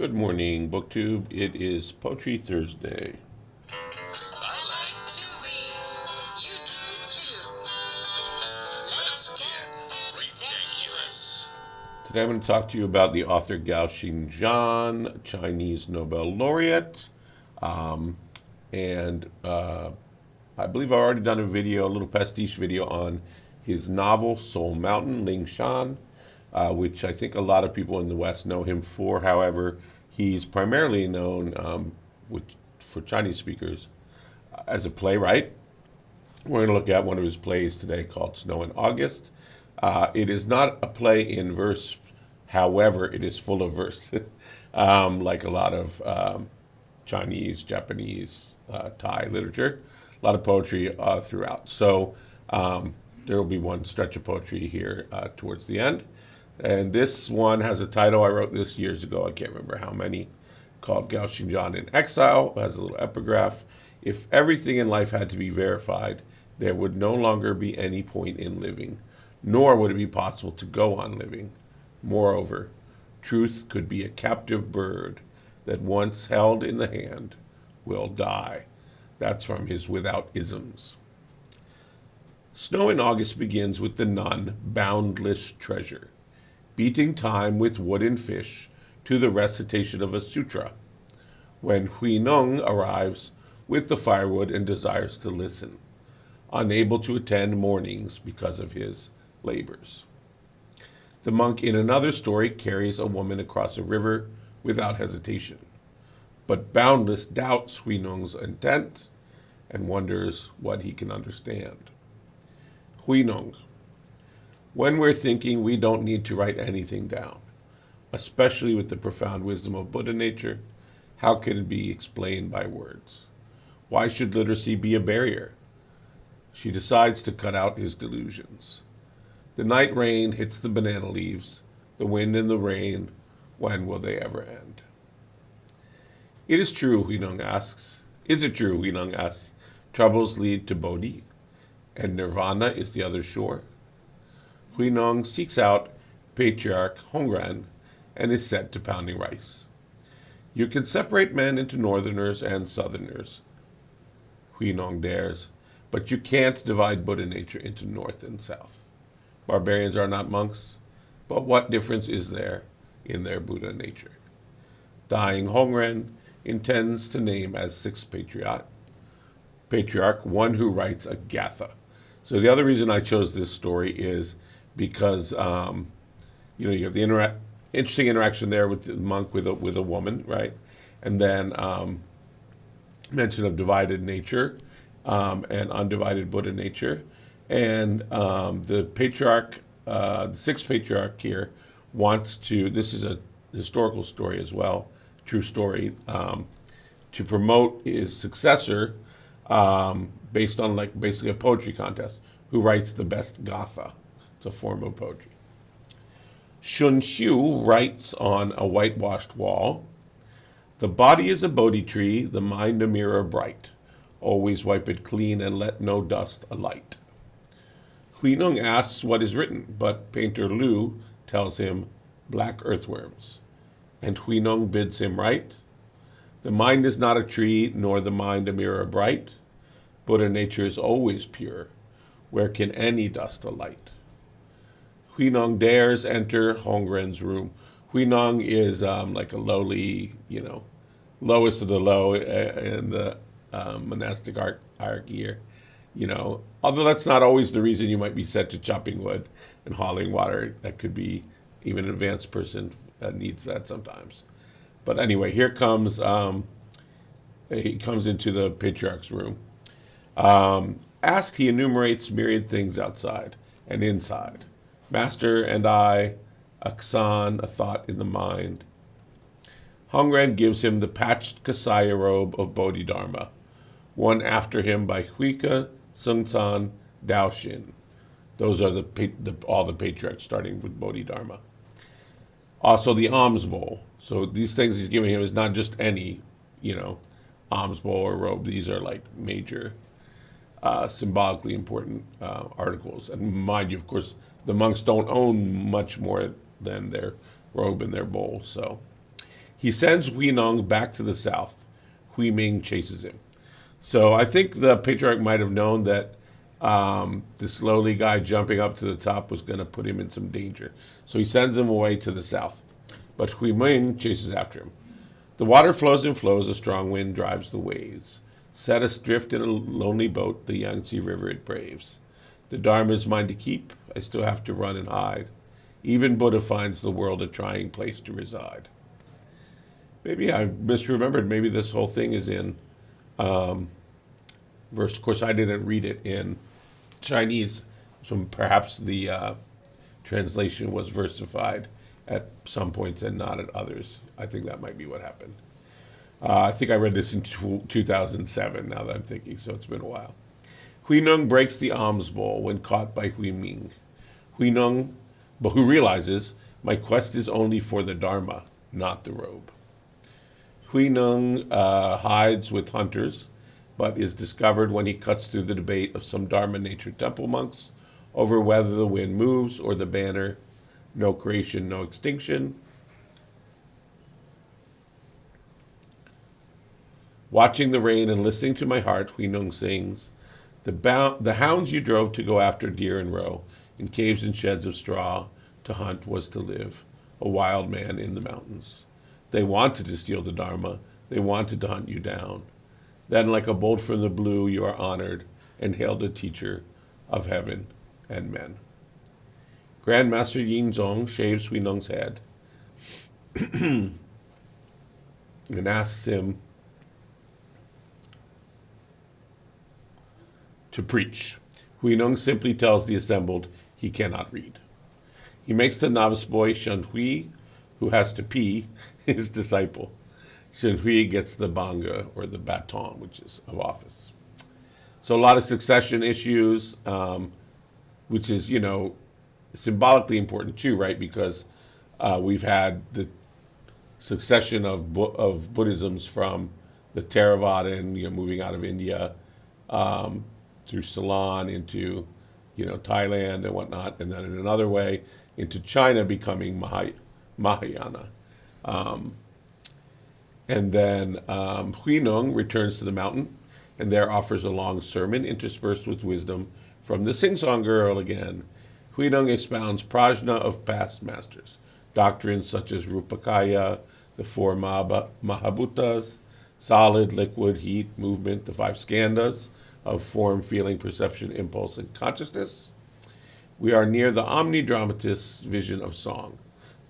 Good morning, BookTube. It is Poetry Thursday. I like to read. You do too. Let's get readDANculous. Today I'm going to talk to you about the author Gao XINGJIAN, Chinese Nobel laureate. And I believe I've already done a little pastiche video on his novel Soul Mountain, Ling Shan, which I think a lot of people in the West know him for. However, he's primarily known for Chinese speakers as a playwright. We're going to look at one of his plays today called Snow in August. It is not a play in verse, however, it is full of verse, like a lot of Chinese, Japanese, Thai literature, a lot of poetry throughout. So there will be one stretch of poetry here towards the end. And this one has a title I wrote this years ago, I can't remember how many, called Gao XINGJIAN in Exile. It has a little epigraph. If everything in life had to be verified, there would no longer be any point in living, nor would it be possible to go on living. Moreover, truth could be a captive bird that once held in the hand will die. That's from his Without Isms. Snow in August begins with the nun, boundless treasure, beating time with wood and fish to the recitation of a sutra, when Hui Nong arrives with the firewood and desires to listen, unable to attend mornings because of his labors. The monk in another story carries a woman across a river without hesitation, but Boundless doubts Hui Nong's intent and wonders what he can understand. Hui Nong: when we're thinking, we don't need to write anything down, especially with the profound wisdom of Buddha nature. How can it be explained by words? Why should literacy be a barrier? She decides to cut out his delusions. The night rain hits the banana leaves, the wind and the rain. When will they ever end? It is true, Hui Nong asks. Is it true, Hui Nong asks, troubles lead to Bodhi, and Nirvana is the other shore? Hui Nong seeks out patriarch Hongren and is set to pounding rice. You can separate men into northerners and southerners, Hui Nong dares, but you can't divide Buddha nature into north and south. Barbarians are not monks, but what difference is there in their Buddha nature? Dying Hongren intends to name as sixth patriarch one who writes a gatha. So the other reason I chose this story is because you have the interesting interaction there with the monk with a woman, right? And then mention of divided nature and undivided Buddha nature, and the patriarch, the sixth patriarch here, wants to. This is a historical story as well, true story, to promote his successor based on basically a poetry contest. Who writes the best gatha? It's a form of poetry. Shun Xiu writes on a whitewashed wall, the body is a Bodhi tree, the mind a mirror bright. Always wipe it clean and let no dust alight. Hui Nong asks what is written, but painter Lu tells him black earthworms. And Hui Nong bids him write, the mind is not a tree, nor the mind a mirror bright. Buddha nature is always pure. Where can any dust alight? Hui Nong dares enter Hongren's room. Hui Nong is like a lowly, lowest of the low in the monastic hierarchy here. Although that's not always the reason you might be set to chopping wood and hauling water. That could be even an advanced person needs that sometimes. But anyway, he comes into the patriarch's room. Asked, he enumerates myriad things outside and inside. Master and I, a Xan, a thought in the mind. Hongren gives him the patched Kasaya robe of Bodhidharma, one after him by Huike, Sungsan, Daoshin. Those are all the patriarchs starting with Bodhidharma. Also the alms bowl. So these things he's giving him is not just any, alms bowl or robe. These are like major symbolically important articles. And mind you, of course, the monks don't own much more than their robe and their bowl. So He sends Huinong back to the south. Hui Ming chases him. So I think the patriarch might have known that this lowly guy jumping up to the top was going to put him in some danger. So he sends him away to the south. But Hui Ming chases after him. The water flows and flows, a strong wind drives the waves. Set adrift in a lonely boat, the Yangtze River it braves. The Dharma is mine to keep, I still have to run and hide. Even Buddha finds the world a trying place to reside. Maybe I misremembered, maybe this whole thing is in verse. Of course, I didn't read it in Chinese, so perhaps the translation was versified at some points and not at others. I think that might be what happened. I think I read this in 2007, now that I'm thinking, so it's been a while. Huinong breaks the alms bowl when caught by Hui Ming. Huinong, but who realizes, my quest is only for the Dharma, not the robe. Huinong hides with hunters, but is discovered when he cuts through the debate of some Dharma nature temple monks over whether the wind moves or the banner, no creation, no extinction. Watching the rain and listening to my heart, Huinong sings, the hounds you drove to go after deer and roe, in caves and sheds of straw, to hunt was to live, a wild man in the mountains. They wanted to steal the Dharma, they wanted to hunt you down. Then like a bolt from the blue you are honored and hailed a teacher of heaven and men. Grandmaster Yingzong shaves Huinong's head and asks him to preach. Huinong simply tells the assembled he cannot read. He makes the novice boy Shen Hui, who has to pee, his disciple. Shen Hui gets the banga, or the baton, which is of office. So a lot of succession issues, which is, symbolically important too, right? Because we've had the succession of Buddhisms from the Theravada, moving out of India through Ceylon into, Thailand and whatnot, and then in another way into China becoming Mahayana. And then Huinong returns to the mountain and there offers a long sermon interspersed with wisdom from the sing-song girl again. Huinong expounds prajna of past masters, doctrines such as Rupakaya, the four Mahabhutas, solid, liquid, heat, movement, the five skandhas of form, feeling, perception, impulse, and consciousness. We are near the omnidramatist's vision of song,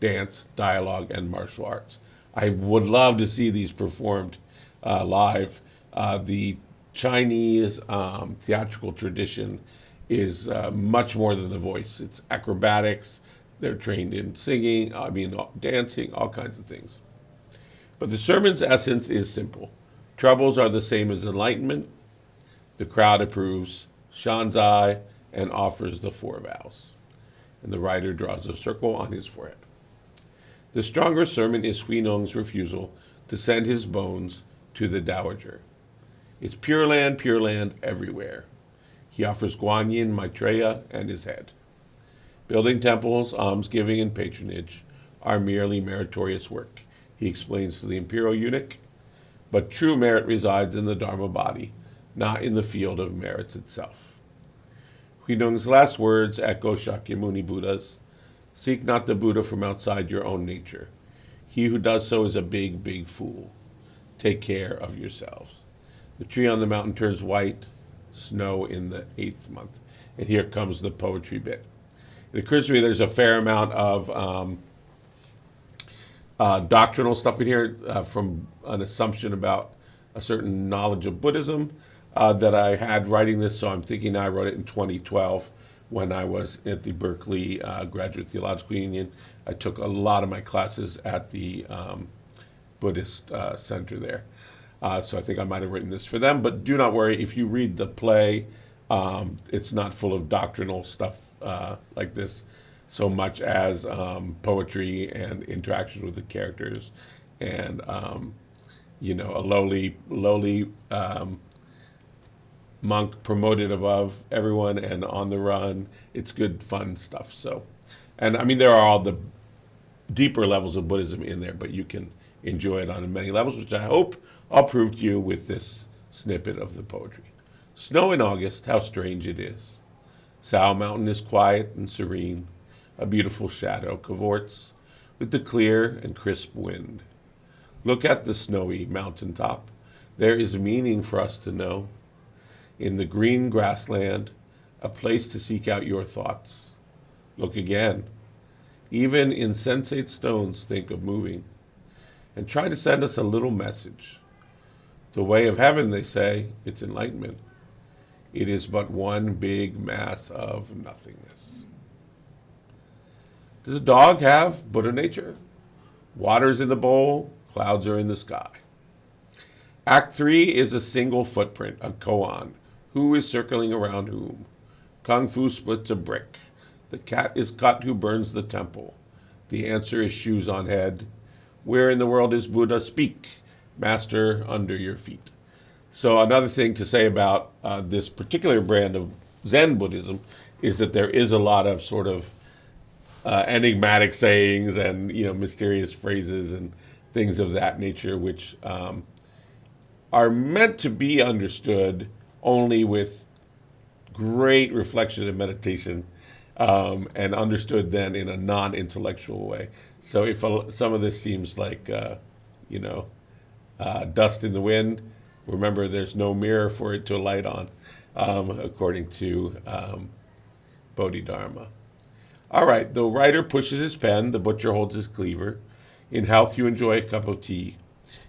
dance, dialogue, and martial arts. I would love to see these performed live. The Chinese theatrical tradition is much more than the voice. It's acrobatics. They're trained in singing, dancing, all kinds of things. But the sermon's essence is simple. Troubles are the same as enlightenment. The crowd approves, Shanzai, and offers the four vows. And the writer draws a circle on his forehead. The stronger sermon is Huinong's refusal to send his bones to the Dowager. It's pure land everywhere. He offers Guanyin, Maitreya, and his head. Building temples, almsgiving, and patronage are merely meritorious work, he explains to the imperial eunuch, but true merit resides in the Dharma body, not in the field of merits itself. Huinong's last words echo Shakyamuni Buddha's, seek not the Buddha from outside your own nature. He who does so is a big, big fool. Take care of yourselves. The tree on the mountain turns white, snow in the 8th month. And here comes the poetry bit. It occurs to me there's a fair amount of doctrinal stuff in here from an assumption about a certain knowledge of Buddhism that I had writing this, so I'm thinking I wrote it in 2012 when I was at the Berkeley Graduate Theological Union. I took a lot of my classes at the Buddhist Center there. So I think I might have written this for them, but do not worry, if you read the play, it's not full of doctrinal stuff like this so much as poetry and interactions with the characters and, a lowly monk promoted above everyone and on the run. It's good, fun stuff. So, and there are all the deeper levels of Buddhism in there, but you can enjoy it on many levels, which I hope I'll prove to you with this snippet of the poetry. Snow in August, how strange it is. Sao Mountain is quiet and serene. A beautiful shadow cavorts with the clear and crisp wind. Look at the snowy mountain top. There is meaning for us to know. In the green grassland, a place to seek out your thoughts. Look again. Even insensate stones think of moving and try to send us a little message. The way of heaven, they say, it's enlightenment. It is but one big mass of nothingness. Does a dog have Buddha nature? Water's in the bowl, clouds are in the sky. Act 3 is a single footprint, a koan. Who is circling around whom? Kung Fu splits a brick. The cat is cut who burns the temple. The answer is shoes on head. Where in the world is Buddha? Speak, master, under your feet. So another thing to say about this particular brand of Zen Buddhism is that there is a lot of sort of enigmatic sayings and mysterious phrases and things of that nature, which are meant to be understood only with great reflection and meditation, and understood then in a non-intellectual way. So if some of this seems like dust in the wind, remember there's no mirror for it to light on, according to Bodhidharma. All right, the writer pushes his pen, the butcher holds his cleaver. In health you enjoy a cup of tea.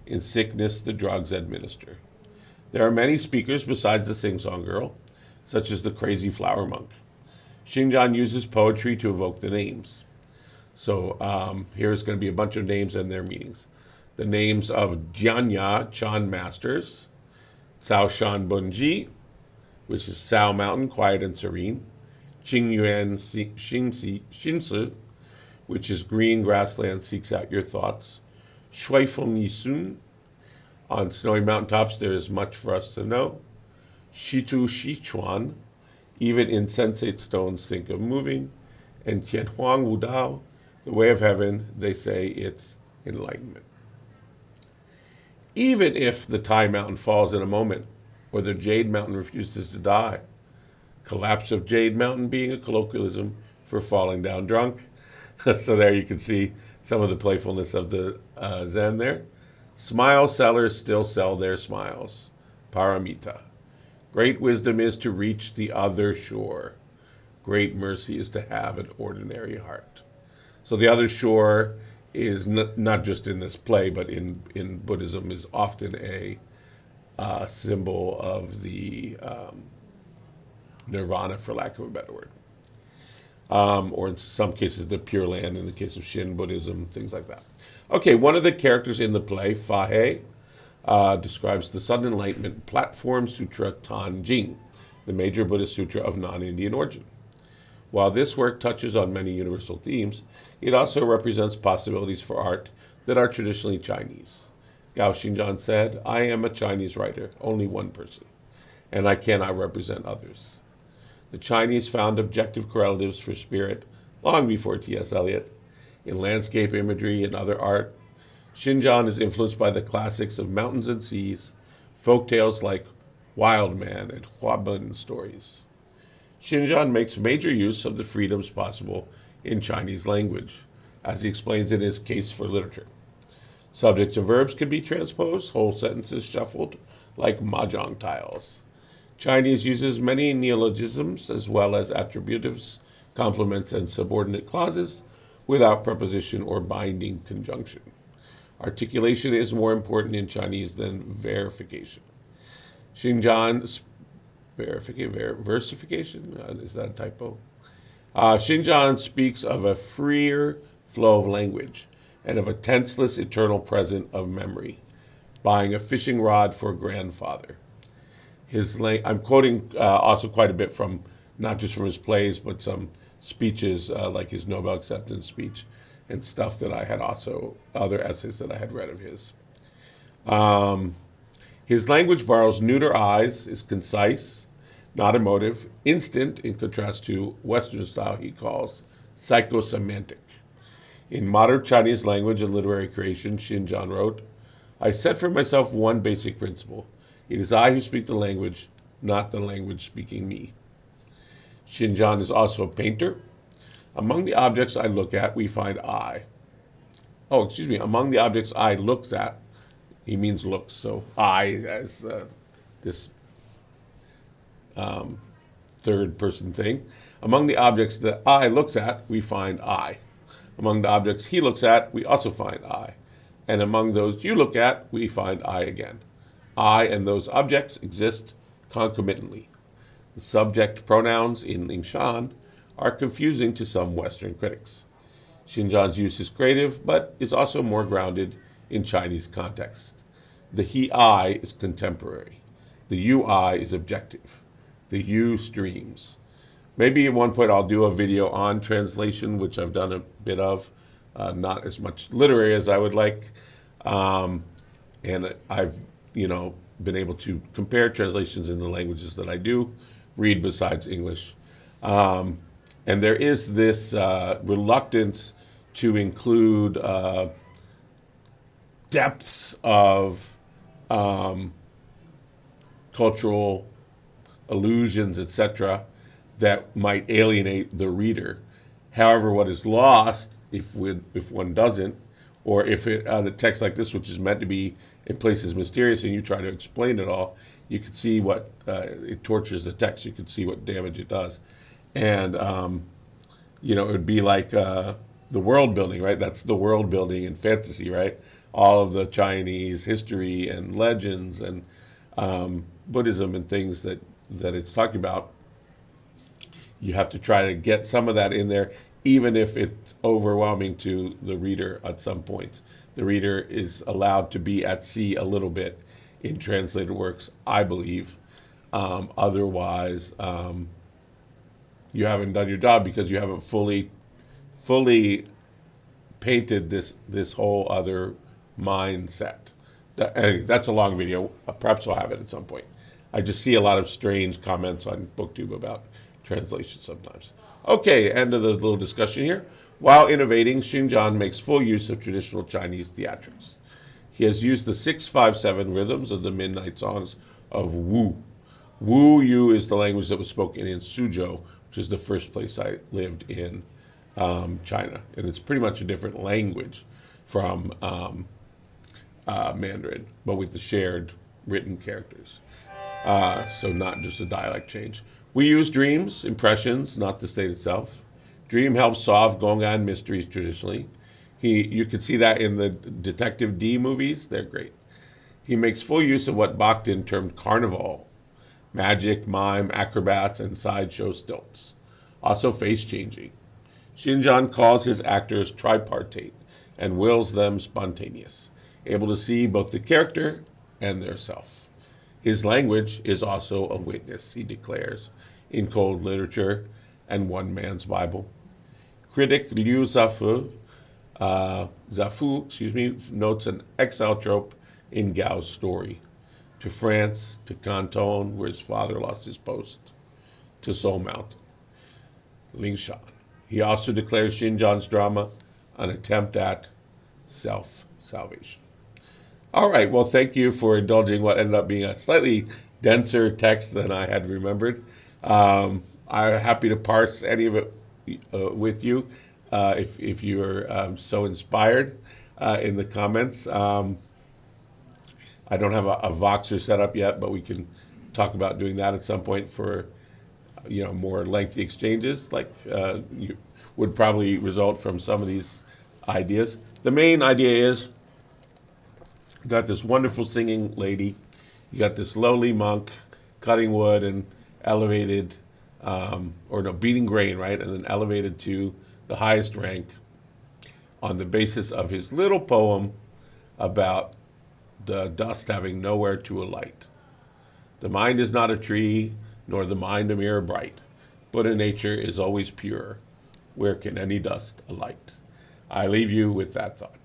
In sickness the drugs administer. There are many speakers besides the sing-song girl, such as the crazy flower monk. XINGJIAN uses poetry to evoke the names. So here's going to be a bunch of names and their meanings. The names of Jianya Chan Masters, Cao Shan Bunji, which is Sao Mountain, quiet and serene, Qingyuan Shinsu, which is green grassland seeks out your thoughts, Shui Feng Yisun, on snowy mountaintops there is much for us to know, Shitu Shichuan, even insensate stones think of moving, and Tianhuang Wudao, the way of heaven, they say it's enlightenment. Even if the Tai Mountain falls in a moment, or the Jade Mountain refuses to die, collapse of Jade Mountain being a colloquialism for falling down drunk. So there you can see some of the playfulness of the Zen there. Smile sellers still sell their smiles. Paramita. Great wisdom is to reach the other shore. Great mercy is to have an ordinary heart. So the other shore is not just in this play, but in Buddhism is often a symbol of the nirvana, for lack of a better word. Or in some cases, the Pure Land, in the case of Shin Buddhism, things like that. Okay, one of the characters in the play, Fa He, describes the Sudden Enlightenment Platform Sutra Tan Jing, the major Buddhist sutra of non-Indian origin. While this work touches on many universal themes, it also represents possibilities for art that are traditionally Chinese. Gao Xingjian said, I am a Chinese writer, only one person, and I cannot represent others. The Chinese found objective correlatives for spirit long before T.S. Eliot. In landscape imagery and other art, Xinjiang is influenced by the classics of mountains and seas, folk tales like Wild Man and Huabun stories. Xinjiang makes major use of the freedoms possible in Chinese language, as he explains in his Case for Literature. Subjects and verbs can be transposed, whole sentences shuffled like mahjong tiles. Chinese uses many neologisms as well as attributives, complements, and subordinate clauses without preposition or binding conjunction. Articulation is more important in Chinese than verification. Xinjiang's versification? Is that a typo? Xinjiang speaks of a freer flow of language and of a tenseless eternal present of memory, buying a fishing rod for a grandfather. I'm quoting also quite a bit from, not just from his plays, but some speeches like his Nobel acceptance speech and stuff that I had also, other essays that I had read of his. His language borrows neuter eyes, is concise, not emotive, instant, in contrast to Western style he calls psychosemantic. In modern Chinese language and literary creation, XINGJIAN wrote, I set for myself one basic principle. It is I who speak the language, not the language speaking me. XINGJIAN is also a painter. Among the objects I look at, we find I. Among the objects I looks at, he means looks, so I as this third person thing. Among the objects that I looks at, we find I. Among the objects he looks at, we also find I. And among those you look at, we find I again. I and those objects exist concomitantly. The subject pronouns in Lingshan are confusing to some Western critics. XINGJIAN's use is creative, but is also more grounded in Chinese context. The he-I is contemporary. The you-I is objective. The you streams. Maybe at one point I'll do a video on translation, which I've done a bit of, not as much literary as I would like. And I've, been able to compare translations in the languages that I do read besides English. And there is this reluctance to include depths of cultural allusions, etc., that might alienate the reader. However, what is lost if one doesn't, or if a text like this, which is meant to be in places mysterious, and you try to explain it all, you can see what it tortures the text. You can see what damage it does, and it would be like the world building, right? That's the world building in fantasy, right? All of the Chinese history and legends and Buddhism and things that it's talking about. You have to try to get some of that in there, even if it's overwhelming to the reader at some points. The reader is allowed to be at sea a little bit in translated works, I believe. Otherwise, you haven't done your job because you haven't fully painted this whole other mindset. Anyway, that's a long video. Perhaps I'll have it at some point. I just see a lot of strange comments on BookTube about translation sometimes. Okay, end of the little discussion here. While innovating, XINGJIAN makes full use of traditional Chinese theatrics. He has used the 6/5/7 rhythms of the midnight songs of Wu. Wu Yu is the language that was spoken in Suzhou, which is the first place I lived in China. And it's pretty much a different language from Mandarin, but with the shared written characters. So not just a dialect change. We use dreams, impressions, not the state itself. Dream helps solve Gong'an mysteries traditionally. You can see that in the Detective D movies. They're great. He makes full use of what Bakhtin termed carnival. Magic, mime, acrobats, and sideshow stilts. Also face-changing. XINGJIAN calls his actors tripartite and wills them spontaneous, able to see both the character and their self. His language is also a witness, he declares, in cold literature and one man's Bible. Critic Liu Zafu, notes an exile trope in GAO's story. To France, to Canton, where his father lost his post, to Soul Mountain, Lingshan. He also declares XINGJIAN's drama an attempt at self-salvation. All right, well, thank you for indulging what ended up being a slightly denser text than I had remembered. I'm happy to parse any of it with you if you're so inspired in the comments. I don't have a Voxer set up yet, but we can talk about doing that at some point for more lengthy exchanges, like you would probably result from some of these ideas. The main idea is you got this wonderful singing lady, you got this lowly monk cutting wood and elevated, beating grain, right, and then elevated to the highest rank on the basis of his little poem about the dust having nowhere to alight. The mind is not a tree, nor the mind a mirror bright, but in nature is always pure. Where can any dust alight? I leave you with that thought.